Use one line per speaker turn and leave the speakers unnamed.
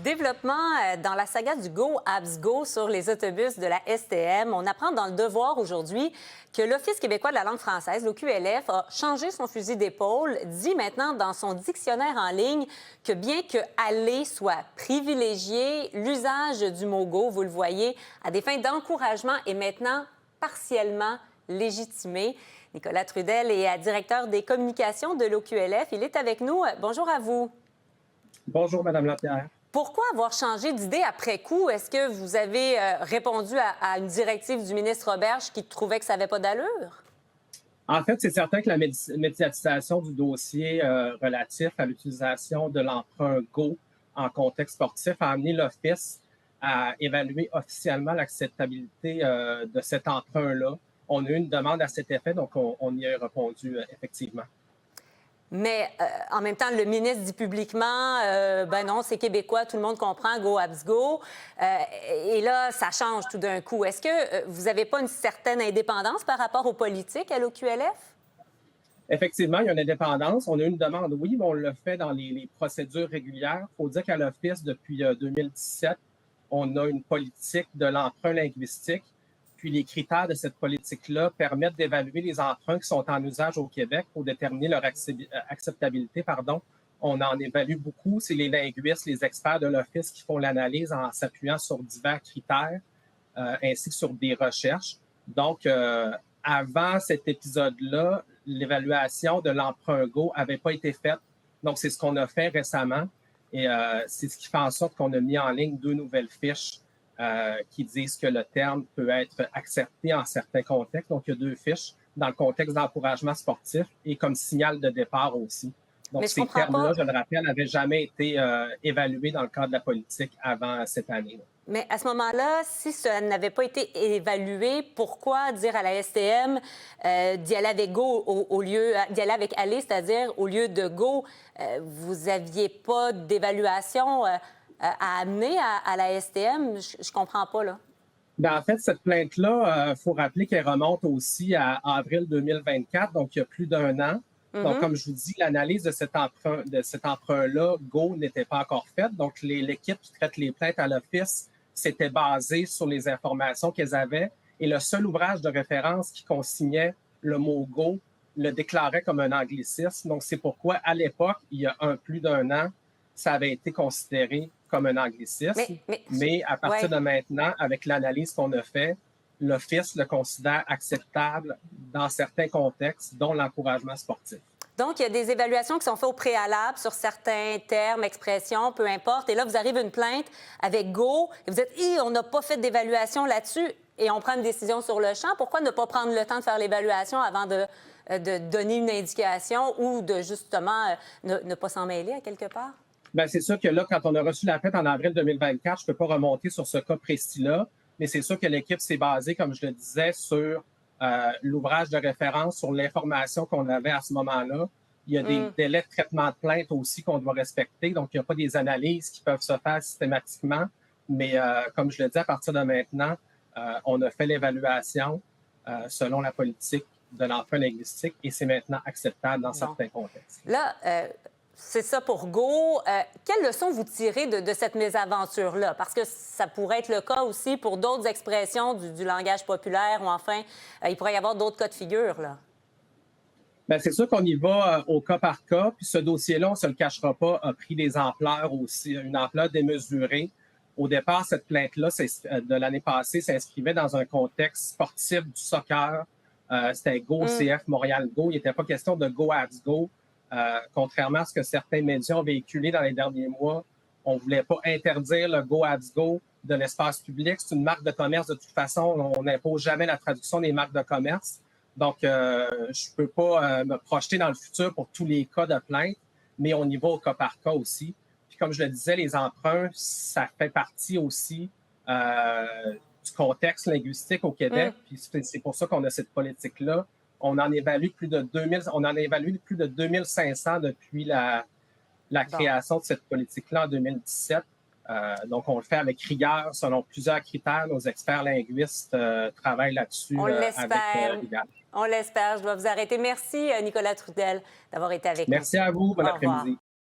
Développement dans la saga du Go Abs Go sur les autobus de la STM. On apprend dans le Devoir aujourd'hui que l'Office québécois de la langue française, l'OQLF, a changé son fusil d'épaule, dit maintenant dans son dictionnaire en ligne que bien que aller soit privilégié, l'usage du mot Go, vous le voyez, à des fins d'encouragement est maintenant partiellement légitimé. Nicolas Trudel est directeur des communications de l'OQLF. Il est avec nous. Bonjour à vous.
Bonjour, Madame Lapierre.
Pourquoi avoir changé d'idée après coup? Est-ce que vous avez répondu à une directive du ministre Roberge qui trouvait que ça n'avait pas d'allure?
En fait, c'est certain que la médiatisation du dossier relatif à l'utilisation de l'emprunt Go en contexte sportif a amené l'Office à évaluer officiellement l'acceptabilité de cet emprunt-là. On a eu une demande à cet effet, donc on y a répondu effectivement.
Mais en même temps, le ministre dit publiquement, ben non, c'est québécois, tout le monde comprend, Go Abs Go. Et là, ça change tout d'un coup. Est-ce que vous n'avez pas une certaine indépendance par rapport aux politiques à l'OQLF?
Effectivement, il y a une indépendance. On a eu une demande, oui, mais on le fait dans les procédures régulières. Il faut dire qu'à l'Office, depuis 2017, on a une politique de l'emprunt linguistique. Puis les critères de cette politique-là permettent d'évaluer les emprunts qui sont en usage au Québec pour déterminer leur acceptabilité. On en évalue beaucoup. C'est les linguistes, les experts de l'Office qui font l'analyse en s'appuyant sur divers critères ainsi que sur des recherches. Donc, avant cet épisode-là, l'évaluation de l'emprunt Go n'avait pas été faite. Donc, c'est ce qu'on a fait récemment. Et c'est ce qui fait en sorte qu'on a mis en ligne 2 nouvelles fiches qui disent que le terme peut être accepté en certains contextes. Donc, il y a 2 fiches dans le contexte d'encouragement sportif et comme signal de départ aussi. Donc, ces termes-là, je le rappelle, n'avaient jamais été évalués dans le cadre de la politique avant cette année-là.
Mais à ce moment-là, si ça n'avait pas été évalué, pourquoi dire à la STM d'y aller avec Go au lieu d'y aller avec aller, c'est-à-dire au lieu de Go? Vous n'aviez pas d'évaluation à amener à la STM? Je ne comprends pas, là.
Bien, en fait, cette plainte-là, il faut rappeler qu'elle remonte aussi à avril 2024, donc il y a plus d'1 an. Donc, comme je vous dis, l'analyse de cet emprunt-là, Go, n'était pas encore faite. Donc, l'équipe qui traite les plaintes à l'Office s'était basée sur les informations qu'elles avaient. Et le seul ouvrage de référence qui consignait le mot Go le déclarait comme un anglicisme. Donc, c'est pourquoi, à l'époque, il y a plus d'1 an, ça avait été considéré comme un anglicisme. Mais à partir de maintenant, avec l'analyse qu'on a faite, l'Office le considère acceptable dans certains contextes, dont l'encouragement sportif.
Donc, il y a des évaluations qui sont faites au préalable sur certains termes, expressions, peu importe. Et là, vous arrivez une plainte avec Go et vous dites « on n'a pas fait d'évaluation là-dessus » et on prend une décision sur le champ. Pourquoi ne pas prendre le temps de faire l'évaluation avant de donner une indication ou de justement ne pas s'en mêler à quelque part?
Bien, c'est sûr que là, quand on a reçu la plainte en avril 2024, je ne peux pas remonter sur ce cas précis-là, mais c'est sûr que l'équipe s'est basée, comme je le disais, sur l'ouvrage de référence, sur l'information qu'on avait à ce moment-là. Il y a des délais de traitement de plainte aussi qu'on doit respecter, donc il n'y a pas des analyses qui peuvent se faire systématiquement, mais comme je le dis, à partir de maintenant, on a fait l'évaluation selon la politique de l'emprunt linguistique et c'est maintenant acceptable dans certains contextes.
Là, c'est ça pour Go. Quelle leçon vous tirez de cette mésaventure-là? Parce que ça pourrait être le cas aussi pour d'autres expressions du langage populaire ou enfin, il pourrait y avoir d'autres cas de figure, là.
Bien, c'est sûr qu'on y va au cas par cas. Puis ce dossier-là, on ne se le cachera pas, a pris des ampleurs aussi, une ampleur démesurée. Au départ, cette plainte-là de l'année passée s'inscrivait dans un contexte sportif du soccer. C'était Go CF Montréal Go. Il n'était pas question de Go Abs Go. Contrairement à ce que certains médias ont véhiculé dans les derniers mois, on ne voulait pas interdire le Go Abs Go de l'espace public. C'est une marque de commerce de toute façon. On n'impose jamais la traduction des marques de commerce. Donc, je ne peux pas me projeter dans le futur pour tous les cas de plainte, mais on y va au cas par cas aussi. Puis comme je le disais, les emprunts, ça fait partie aussi du contexte linguistique au Québec. Puis c'est pour ça qu'on a cette politique-là. On en évalue plus de 2500 depuis la création de cette politique-là en 2017. Donc, on le fait avec rigueur, selon plusieurs critères. Nos experts linguistes travaillent là-dessus avec rigueur.
On l'espère. Je dois vous arrêter. Merci, Nicolas Trudel, d'avoir été avec nous.
Merci à vous. Bon après-midi.